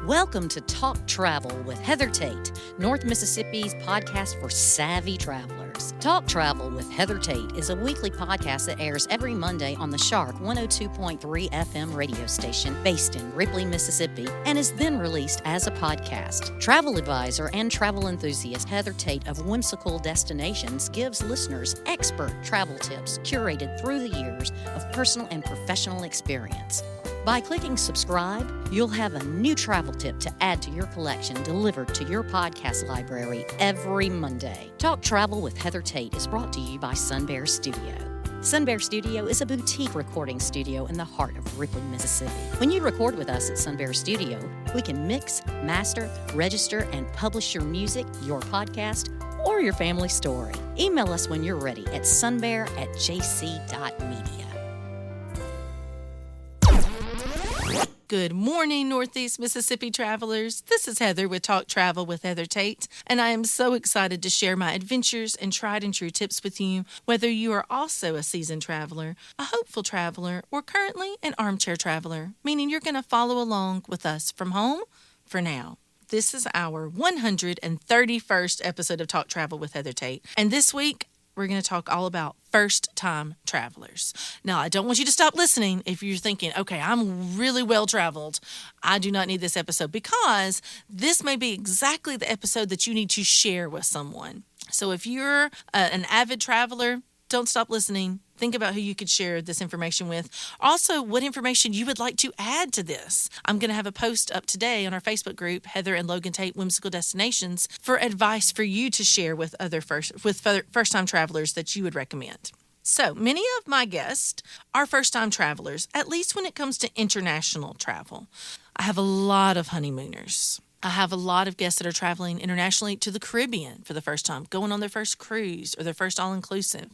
Welcome to Talk Travel with Heather Tate, North Mississippi's podcast for savvy travelers. Talk Travel with Heather Tate is a weekly podcast that airs every Monday on the Shark 102.3 FM radio station based in Ripley, Mississippi, and is then released as a podcast. Travel advisor and travel enthusiast Heather Tate of Whimsical Destinations gives listeners expert travel tips curated through the years of personal and professional experience. By clicking subscribe, you'll have a new travel tip to add to your collection delivered to your podcast library every Monday. Talk Travel with Heather Tate is brought to you by Sun Bear Studio. Sun Bear Studio is a boutique recording studio in the heart of Ripley, Mississippi. When you record with us at Sun Bear Studio, we can mix, master, register, and publish your music, your podcast, or your family story. Email us when you're ready at sunbear@jc.media. Good morning, Northeast Mississippi travelers. This is Heather with Talk Travel with Heather Tate, and I am so excited to share my adventures and tried and true tips with you, whether you are also a seasoned traveler, a hopeful traveler, or currently an armchair traveler, meaning you're going to follow along with us from home for now. This is our 131st episode of Talk Travel with Heather Tate, and this week we're going to talk all about first-time travelers. Now, I don't want you to stop listening if you're thinking, okay, I'm really well-traveled. I do not need this episode, because this may be exactly the episode that you need to share with someone. So if you're an avid traveler, don't stop listening. Think about who you could share this information with. Also, what information you would like to add to this. I'm going to have a post up today on our Facebook group, Heather and Logan Tate Whimsical Destinations, for advice for you to share with other first-time travelers that you would recommend. So, many of my guests are first-time travelers, at least when it comes to international travel. I have a lot of honeymooners. I have a lot of guests that are traveling internationally to the Caribbean for the first time, going on their first cruise or their first all-inclusive.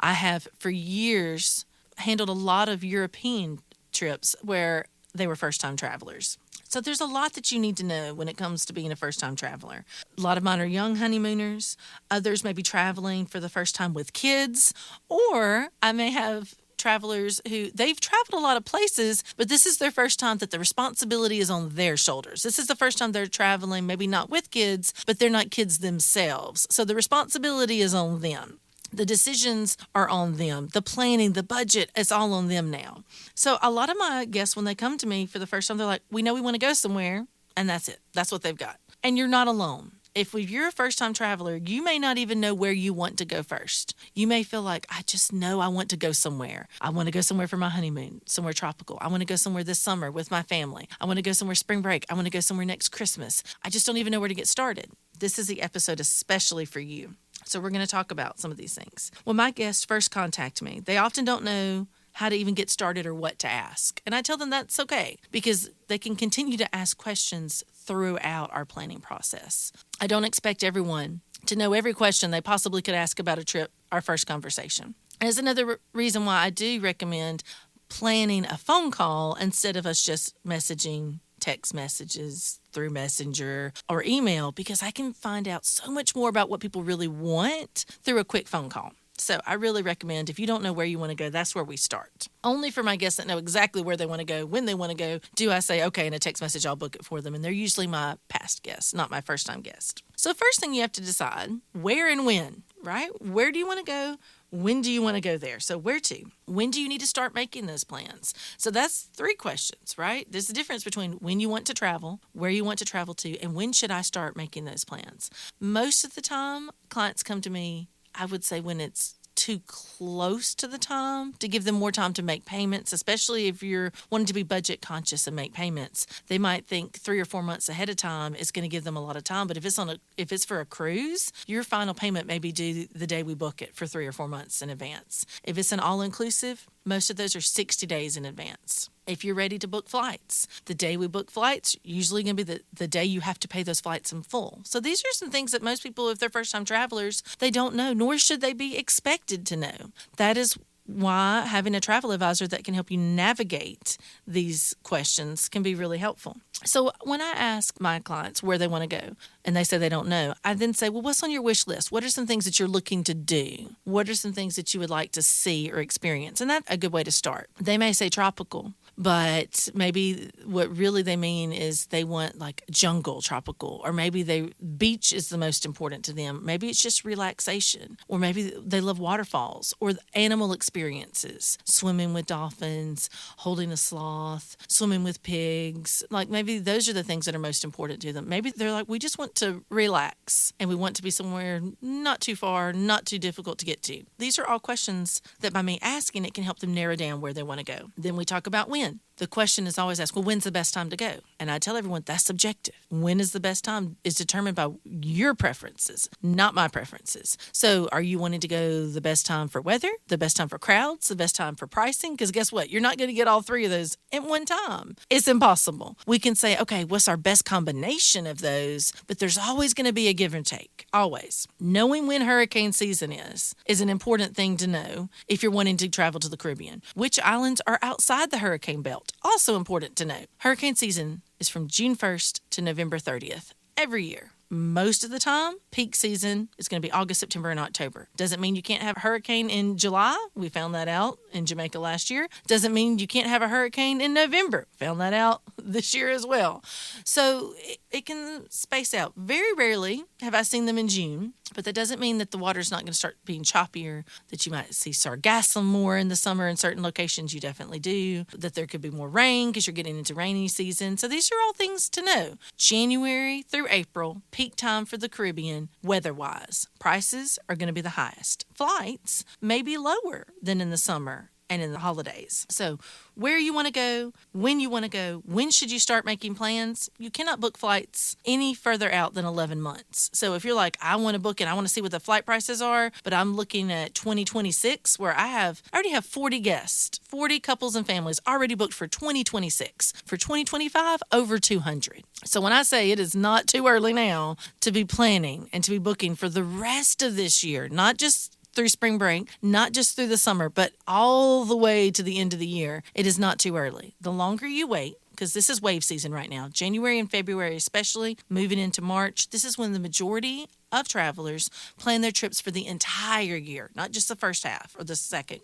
I have, for years, handled a lot of European trips where they were first-time travelers. So there's a lot that you need to know when it comes to being a first-time traveler. A lot of mine are young honeymooners. Others may be traveling for the first time with kids, or I may have travelers who they've traveled a lot of places, but this is their first time that the responsibility is on their shoulders. This is the first time they're traveling, maybe not with kids, but they're not kids themselves. So the responsibility is on them. The decisions are on them. The planning, the budget, it's all on them now. So a lot of my guests, when they come to me for the first time, they're like, we know we want to go somewhere, and that's it. That's what they've got. And you're not alone. If you're a first-time traveler, you may not even know where you want to go first. You may feel like, I just know I want to go somewhere. I want to go somewhere for my honeymoon, somewhere tropical. I want to go somewhere this summer with my family. I want to go somewhere spring break. I want to go somewhere next Christmas. I just don't even know where to get started. This is the episode especially for you. So we're going to talk about some of these things. When my guests first contact me, they often don't know how to even get started or what to ask. And I tell them that's okay, because they can continue to ask questions throughout our planning process. I don't expect everyone to know every question they possibly could ask about a trip, our first conversation. And it's another reason why I do recommend planning a phone call instead of us just messaging text messages through Messenger or email, because I can find out so much more about what people really want through a quick phone call. So I really recommend, if you don't know where you want to go, that's where we start. Only for my guests that know exactly where they want to go, when they want to go, do I say, okay, in a text message, I'll book it for them. And they're usually my past guests, not my first-time guest. So first thing you have to decide, where and when, right? Where do you want to go? When do you want to go there? So where to? When do you need to start making those plans? So that's 3 questions, right? There's a difference between when you want to travel, where you want to travel to, and when should I start making those plans? Most of the time, clients come to me, I would say, when it's too close to the time, to give them more time to make payments, especially if you're wanting to be budget conscious and make payments. They might think 3 or 4 months ahead of time is going to give them a lot of time. But if it's for a cruise, your final payment may be due the day we book it for 3 or 4 months in advance. If it's an all-inclusive, most of those are 60 days in advance. If you're ready to book flights, the day we book flights, usually going to be the day you have to pay those flights in full. So these are some things that most people, if they're first-time travelers, they don't know, nor should they be expected to know. That is why having a travel advisor that can help you navigate these questions can be really helpful. So when I ask my clients where they want to go and they say they don't know, I then say, well, what's on your wish list? What are some things that you're looking to do? What are some things that you would like to see or experience? And that's a good way to start. They may say tropical, but maybe what really they mean is they want like jungle tropical, or maybe beach is the most important to them. Maybe it's just relaxation, or maybe they love waterfalls or animal experiences, swimming with dolphins, holding a sloth, swimming with pigs. Like maybe those are the things that are most important to them. Maybe they're like, we just want to relax and we want to be somewhere not too far, not too difficult to get to. These are all questions that by me asking it can help them narrow down where they want to go. Then we talk about when. The question is always asked, well, when's the best time to go? And I tell everyone that's subjective. When is the best time is determined by your preferences, not my preferences. So are you wanting to go the best time for weather, the best time for crowds, the best time for pricing? Because guess what? You're not going to get all three of those at one time. It's impossible. We can say, okay, what's our best combination of those? But there's always going to be a give and take. Always. Knowing when hurricane season is an important thing to know if you're wanting to travel to the Caribbean. Which islands are outside the hurricane belt? Also important to know. Hurricane season is from June 1st to November 30th every year. Most of the time, peak season is going to be August, September, and October. Doesn't mean you can't have a hurricane in July. We found that out in Jamaica last year. Doesn't mean you can't have a hurricane in November. Found that out this year as well. So it can space out. Very rarely have I seen them in June, but that doesn't mean that the water's not going to start being choppier, that you might see sargassum more in the summer in certain locations. You definitely do. That there could be more rain because you're getting into rainy season. So these are all things to know. January through April, peak time for the Caribbean, weather-wise. Prices are going to be the highest. Flights may be lower than in the summer and in the holidays. So where you want to go, when you want to go, when should you start making plans? You cannot book flights any further out than 11 months. So if you're like, I want to book it, I want to see what the flight prices are, but I'm looking at 2026 where I already have 40 guests, 40 couples and families already booked for 2026. For 2025, over 200. So when I say it is not too early now to be planning and to be booking for the rest of this year, not just through spring break, not just through the summer, but all the way to the end of the year, it is not too early. The longer you wait, because this is wave season right now, January and February especially, moving into March, this is when the majority of travelers plan their trips for the entire year, not just the first half or the second.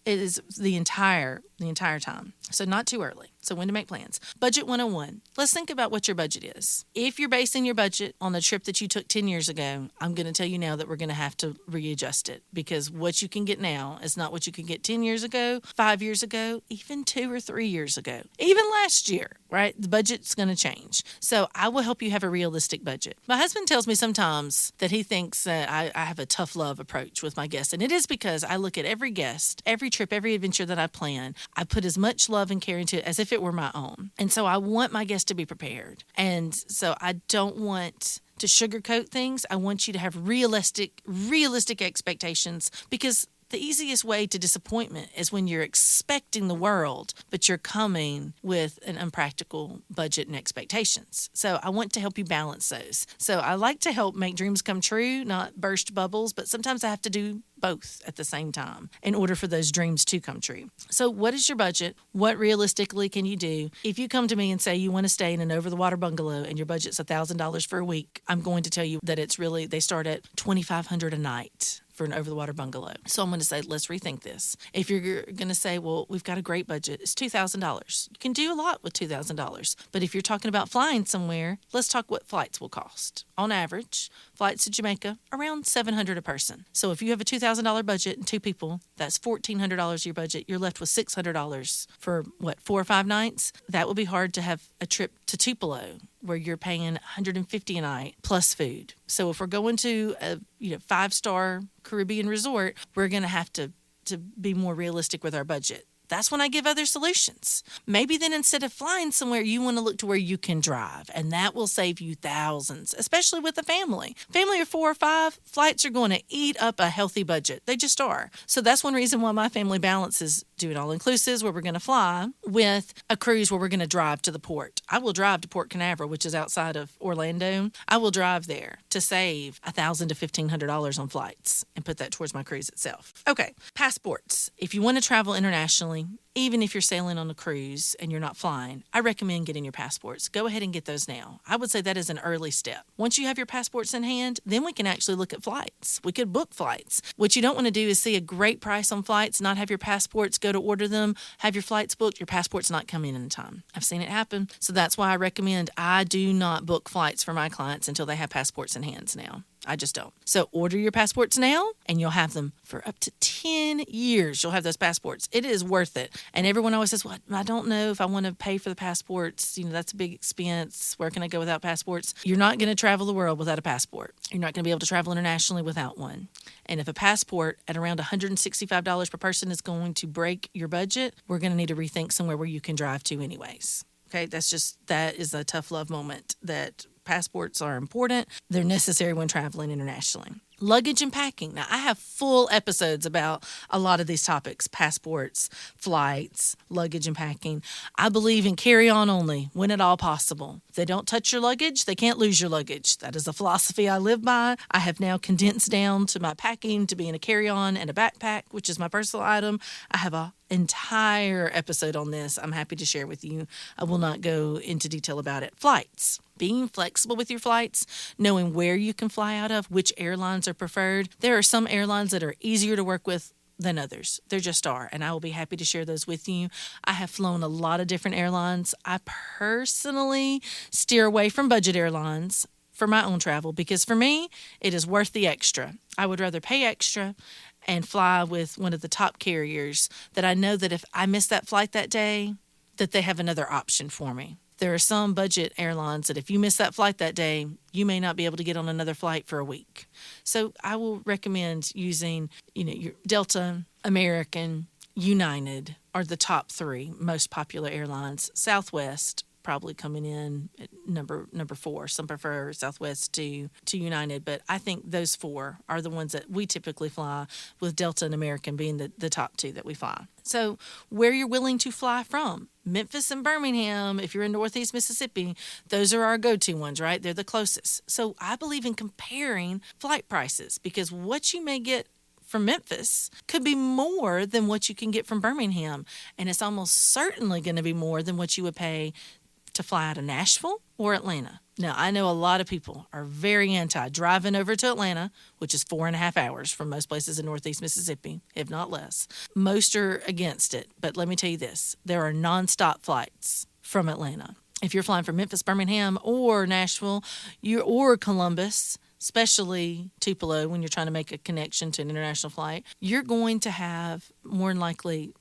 It is the entire time. So not too early. So when to make plans. Budget 101. Let's think about what your budget is. If you're basing your budget on a trip that you took 10 years ago, I'm going to tell you now that we're going to have to readjust it, because what you can get now is not what you can get 10 years ago, 5 years ago, even 2 or 3 years ago, even last year, right? The budget's going to change. So I will help you have a realistic budget. My husband tells me sometimes that he thinks that I have a tough love approach with my guests. And it is because I look at every guest, every trip, every adventure that I plan. I put as much love and care into it as if it were my own. And so I want my guests to be prepared. And so I don't want to sugarcoat things. I want you to have realistic expectations, because the easiest way to disappointment is when you're expecting the world, but you're coming with an unpractical budget and expectations. So I want to help you balance those. So I like to help make dreams come true, not burst bubbles, but sometimes I have to do both at the same time in order for those dreams to come true. So what is your budget? What realistically can you do? If you come to me and say you want to stay in an over-the-water bungalow and your budget's $1,000 for a week, I'm going to tell you that they start at $2,500 a night for an over-the-water bungalow. So I'm going to say, let's rethink this. If you're going to say, well, we've got a great budget, it's $2,000. You can do a lot with $2,000. But if you're talking about flying somewhere, let's talk what flights will cost. On average, flights to Jamaica, around $700 a person. So if you have a $2,000 budget and 2 people, that's $1,400 of your budget. You're left with $600 for, 4 or 5 nights? That would be hard to have a trip to Tupelo where you're paying $150 a night plus food. So if we're going to a 5-star Caribbean resort, we're going to have to be more realistic with our budget. That's when I give other solutions. Maybe then instead of flying somewhere, you want to look to where you can drive, and that will save you thousands, especially with a family. Family of 4 or 5, flights are going to eat up a healthy budget. They just are. So that's one reason why my family balances doing all-inclusives where we're going to fly with a cruise where we're going to drive to the port. I will drive to Port Canaveral, which is outside of Orlando. I will drive there to save $1,000 to $1,500 on flights and put that towards my cruise itself. Okay, passports. If you want to travel internationally, even if you're sailing on a cruise and you're not flying, I recommend getting your passports. Go ahead and get those now. I would say that is an early step. Once you have your passports in hand, then we can actually look at flights. We could book flights. What you don't want to do is see a great price on flights, not have your passports, go to order them, have your flights booked, your passport's not coming in time. I've seen it happen. So that's why I recommend I do not book flights for my clients until they have passports in hands now. I just don't. So order your passports now and you'll have them for up to 10 years. You'll have those passports. It is worth it. And everyone always says, well, I don't know if I want to pay for the passports. That's a big expense. Where can I go without passports? You're not going to travel the world without a passport. You're not going to be able to travel internationally without one. And if a passport at around $165 per person is going to break your budget, we're going to need to rethink somewhere where you can drive to anyways. Okay, that is a tough love moment that passports are important. They're necessary when traveling internationally. Luggage and packing. Now, I have full episodes about a lot of these topics: passports, flights, luggage and packing. I believe in carry-on only when at all possible. If they don't touch your luggage, they can't lose your luggage. That is a philosophy I live by. I have now condensed down to my packing to being a carry-on and a backpack, which is my personal item. I have an entire episode on this I'm happy to share with you. I will not go into detail about it. Flights. Being flexible with your flights, knowing where you can fly out of, which airlines are preferred. There are some airlines that are easier to work with than others. There just are, and I will be happy to share those with you. I have flown a lot of different airlines. I personally steer away from budget airlines for my own travel because for me, it is worth the extra. I would rather pay extra and fly with one of the top carriers that I know that if I miss that flight that day, that they have another option for me. There are some budget airlines that if you miss that flight that day, you may not be able to get on another flight for a week. So I will recommend using, your Delta, American, United are the top 3 most popular airlines. Southwest probably coming in at number 4. Some prefer Southwest to United, but I think those 4 are the ones that we typically fly, with Delta and American being the top 2 that we fly. So where you're willing to fly from. Memphis and Birmingham, if you're in Northeast Mississippi, those are our go-to ones, right? They're the closest. So I believe in comparing flight prices because what you may get from Memphis could be more than what you can get from Birmingham. And it's almost certainly going to be more than what you would pay to fly out of Nashville or Atlanta. Now, I know a lot of people are very anti driving over to Atlanta, which is 4.5 hours from most places in Northeast Mississippi, if not less. Most are against it, but let me tell you this. There are nonstop flights from Atlanta. If you're flying from Memphis, Birmingham, or Nashville, or Columbus, especially Tupelo, when you're trying to make a connection to an international flight, you're going to have more than likely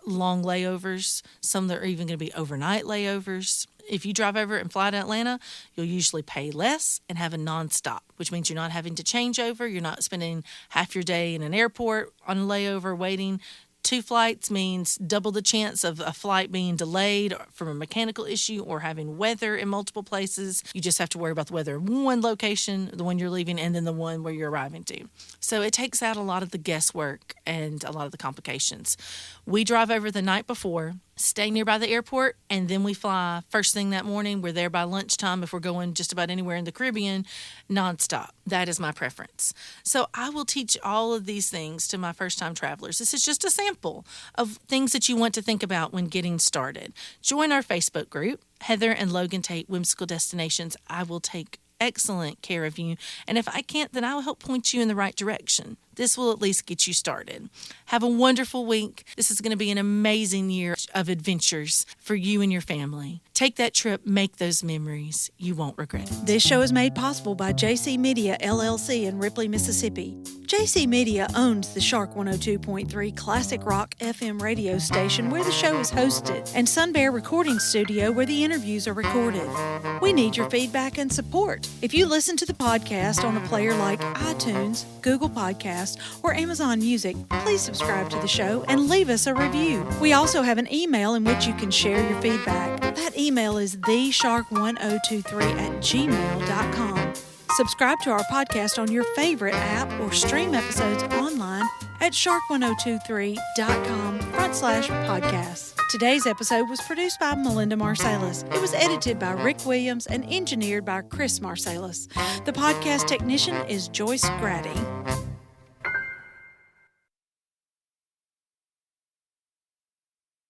long layovers. Some that are even going to be overnight layovers. If you drive over and fly to Atlanta, you'll usually pay less and have a nonstop, which means you're not having to change over. You're not spending half your day in an airport on a layover waiting. 2 flights means double the chance of a flight being delayed from a mechanical issue or having weather in multiple places. You just have to worry about the weather in one location, the one you're leaving, and then the one where you're arriving to. So it takes out a lot of the guesswork and a lot of the complications. We drive over the night before, stay nearby the airport, and then we fly first thing that morning. We're there by lunchtime if we're going just about anywhere in the Caribbean, nonstop. That is my preference. So I will teach all of these things to my first-time travelers. This is just a sample of things that you want to think about when getting started. Join our Facebook group, Heather and Logan Tate Whimsical Destinations. I will take excellent care of you, and if I can't, then I will help point you in the right direction. This will at least get you started. Have a wonderful week. This is going to be an amazing year of adventures for you and your family. Take that trip, make those memories. You won't regret it. This show is made possible by JC Media, LLC in Ripley, Mississippi. JC Media owns the Shark 102.3 Classic Rock FM radio station where the show is hosted, and Sun Bear Recording Studio where the interviews are recorded. We need your feedback and support. If you listen to the podcast on a player like iTunes, Google Podcasts, or Amazon Music, please subscribe to the show and leave us a review. We also have an email in which you can share your feedback. That email is theshark1023@gmail.com. Subscribe to our podcast on your favorite app or stream episodes online at shark1023.com/podcasts. Today's episode was produced by Melinda Marsalis. It was edited by Rick Williams and engineered by Chris Marsalis. The podcast technician is Joyce Grady.